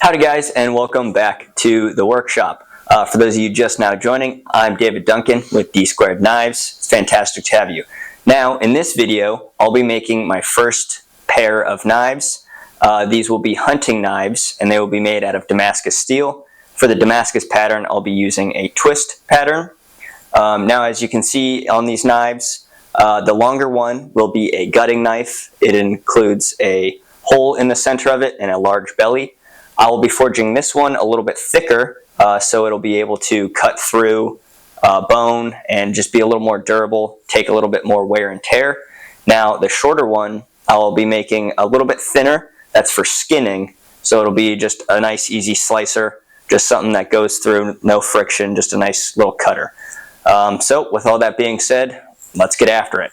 Howdy guys, and welcome back to the workshop. For those of you just now joining, I'm David Duncan with D Squared Knives. It's fantastic to have you. Now, in this video, I'll be making my first pair of knives. These will be hunting knives, and they will be made out of Damascus steel. For the Damascus pattern, I'll be using a twist pattern. Now, as you can see on these knives, the longer one will be a gutting knife. It includes a hole in the center of it and a large belly. I will be forging this one a little bit thicker, so it'll be able to cut through bone and just be a little more durable, take a little bit more wear and tear. Now the shorter one I'll be making a little bit thinner. That's for skinning, so it'll be just a nice easy slicer, just something that goes through, no friction, just a nice little cutter. So with all that being said, let's get after it.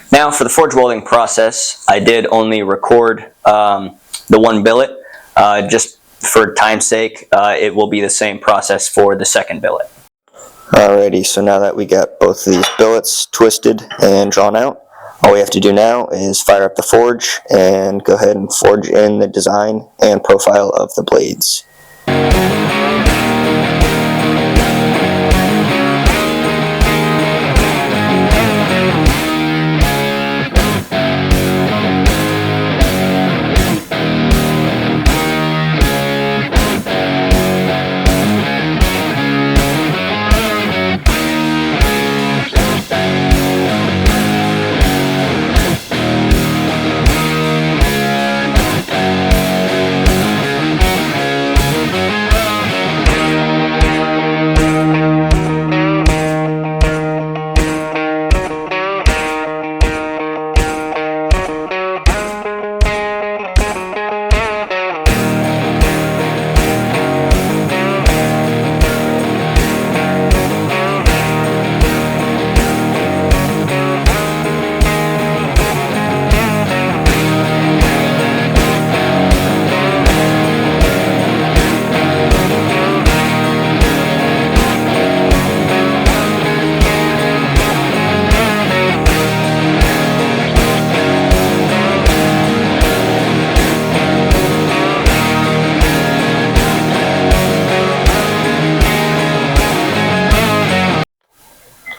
Now for the forge welding process, I did only record the one billet. Just for time's sake, it will be the same process for the second billet. Alrighty, so now that we got both of these billets twisted and drawn out, all we have to do now is fire up the forge and go ahead and forge in the design and profile of the blades.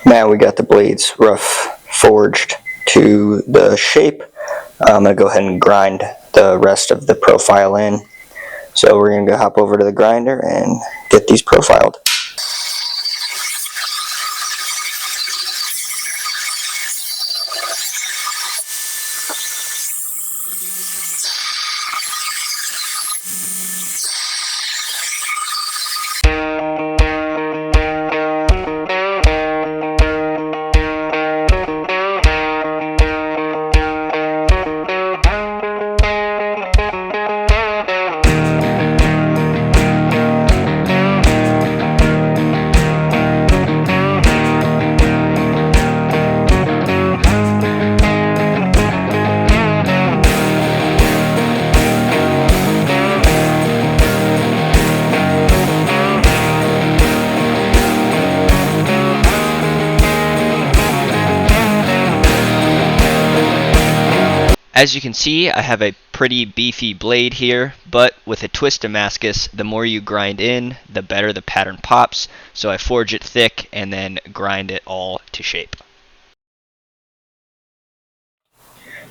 Now we got the blades rough forged to the shape. I'm going to go ahead and grind the rest of the profile in. So we're going to go hop over to the grinder and get these profiled. As you can see, I have a pretty beefy blade here, but with a twist Damascus, the more you grind in, the better the pattern pops, so I forge it thick and then grind it all to shape.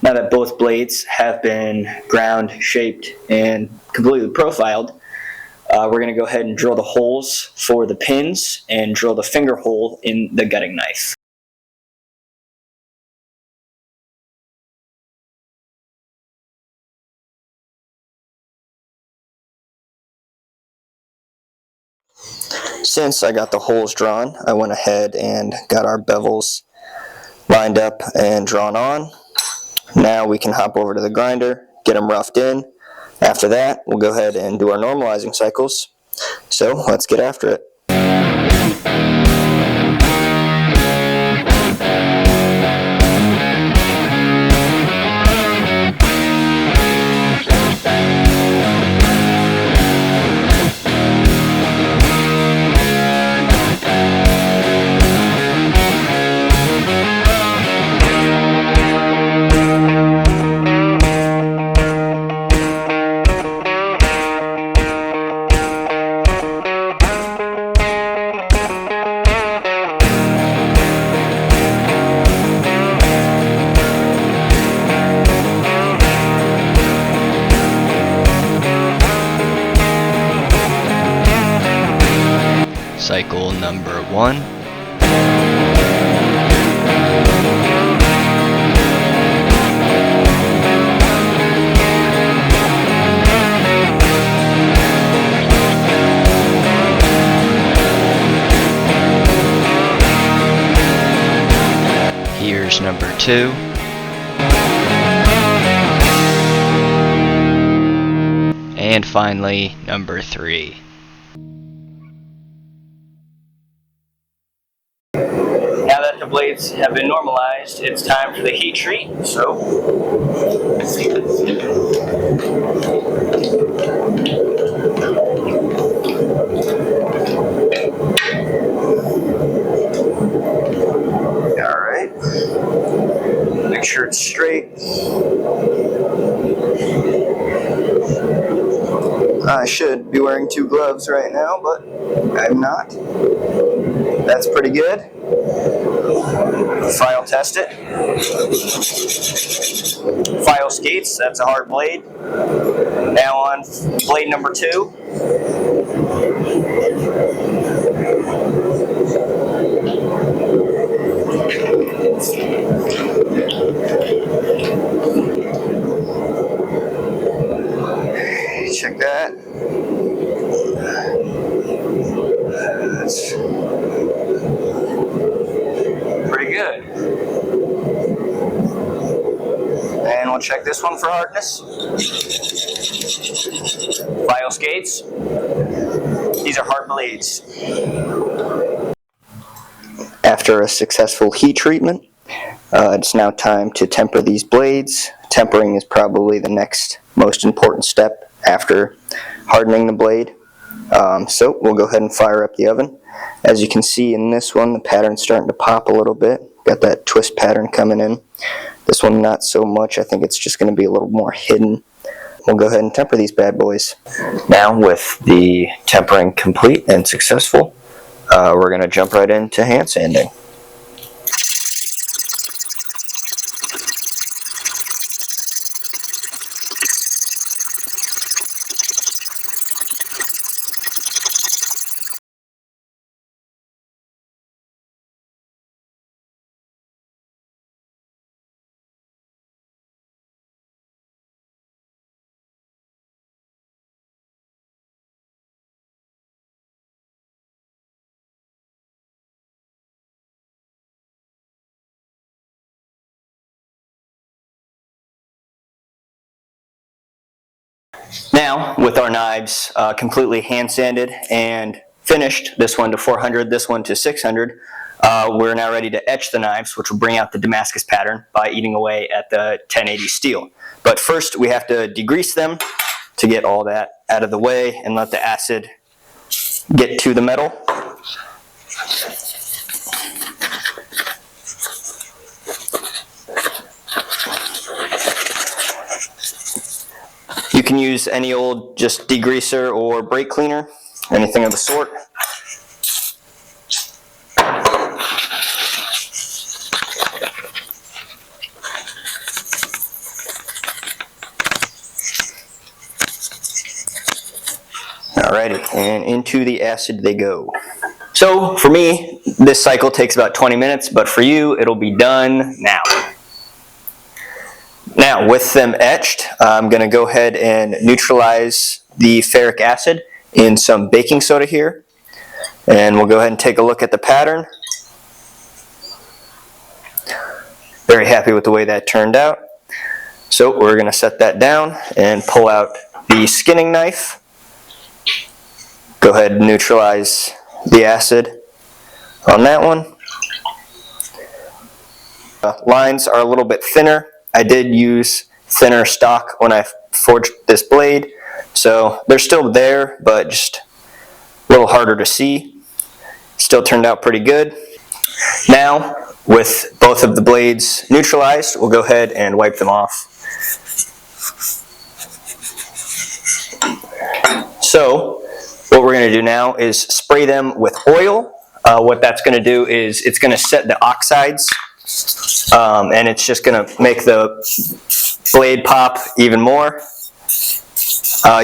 Now that both blades have been ground, shaped, and completely profiled, we're going to go ahead and drill the holes for the pins and drill the finger hole in the gutting knife. Since I got the holes drawn, I went ahead and got our bevels lined up and drawn on. Now we can hop over to the grinder, get them roughed in. After that, we'll go ahead and do our normalizing cycles. So let's get after it. Cycle number 1. Here's number 2. And finally, number 3. Now that the blades have been normalized, it's time for the heat treat. So, all right. Make sure it's straight. I should be wearing 2 gloves right now, but I'm not. That's pretty good. File test it. File skates, that's a hard blade. Now on blade number 2. Check that. That's pretty good. And we'll check this one for hardness. File skates. These are hard blades. After a successful heat treatment, it's now time to temper these blades. Tempering is probably the next most important step after hardening the blade. So we'll go ahead and fire up the oven. As you can see in this one, the pattern's starting to pop a little bit. Got that twist pattern coming in. This one not so much. I think it's just going to be a little more hidden. We'll go ahead and temper these bad boys. Now with the tempering complete and successful, we're going to jump right into hand sanding. Now, with our knives completely hand sanded and finished, this one to 400, this one to 600, we're now ready to etch the knives, which will bring out the Damascus pattern by eating away at the 1080 steel. But first, we have to degrease them to get all that out of the way and let the acid get to the metal. can use any old just degreaser or brake cleaner, anything of the sort. Alrighty, and into the acid they go. So for me, this cycle takes about 20 minutes, but for you, it'll be done now. Now, with them etched, I'm going to go ahead and neutralize the ferric acid in some baking soda here. And we'll go ahead and take a look at the pattern. Very happy with the way that turned out. So we're going to set that down and pull out the skinning knife. Go ahead and neutralize the acid on that one. Lines are a little bit thinner. I did use thinner stock when I forged this blade, so they're still there, but just a little harder to see. Still turned out pretty good. Now, with both of the blades neutralized, we'll go ahead and wipe them off. So, what we're going to do now is spray them with oil. What that's going to do is it's going to set the oxides, and it's just going to make the blade pop even more.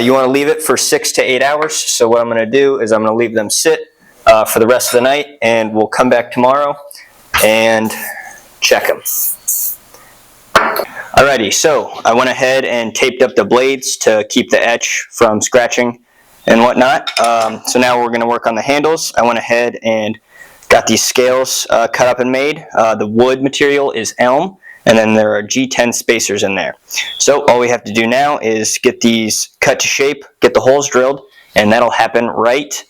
You want to leave it for 6 to 8 hours. So what I'm going to do is I'm going to leave them sit for the rest of the night, and we'll come back tomorrow and check them. Alrighty, so I went ahead and taped up the blades to keep the etch from scratching and whatnot. So now we're going to work on the handles. I went ahead and got these scales cut up and made. The wood material is elm, and then there are G10 spacers in there. So all we have to do now is get these cut to shape, get the holes drilled, and that'll happen right.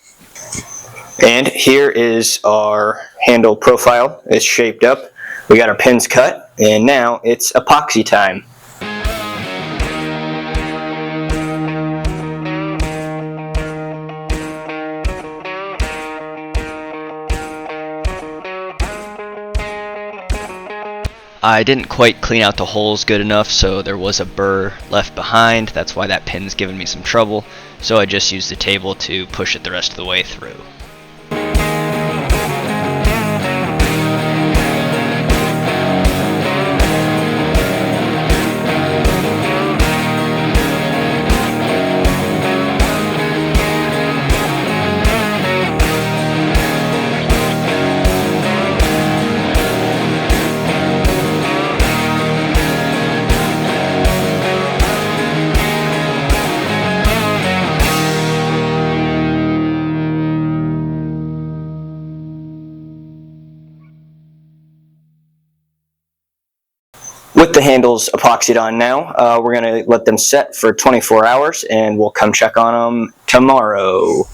And here is our handle profile. It's shaped up. We got our pins cut, and now it's epoxy time. I didn't quite clean out the holes good enough, so there was a burr left behind. That's why that pin's giving me some trouble. So I just used the table to push it the rest of the way through. With the handles epoxied on now, we're going to let them set for 24 hours, and we'll come check on them tomorrow.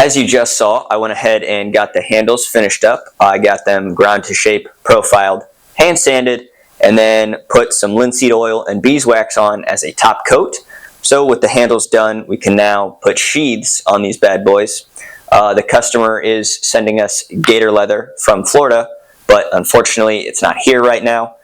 As you just saw, I went ahead and got the handles finished up. I got them ground to shape, profiled, hand sanded, and then put some linseed oil and beeswax on as a top coat. So with the handles done, we can now put sheaths on these bad boys. The customer is sending us gator leather from Florida, but unfortunately it's not here right now.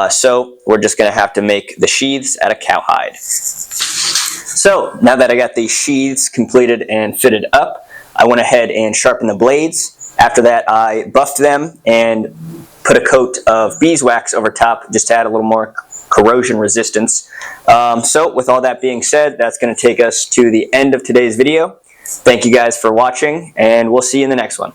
So we're just going to have to make the sheaths out of cowhide. So now that I got these sheaths completed and fitted up, I went ahead and sharpened the blades. After that, I buffed them and put a coat of beeswax over top just to add a little more corrosion resistance. So with all that being said, that's going to take us to the end of today's video. Thank you guys for watching, and we'll see you in the next one.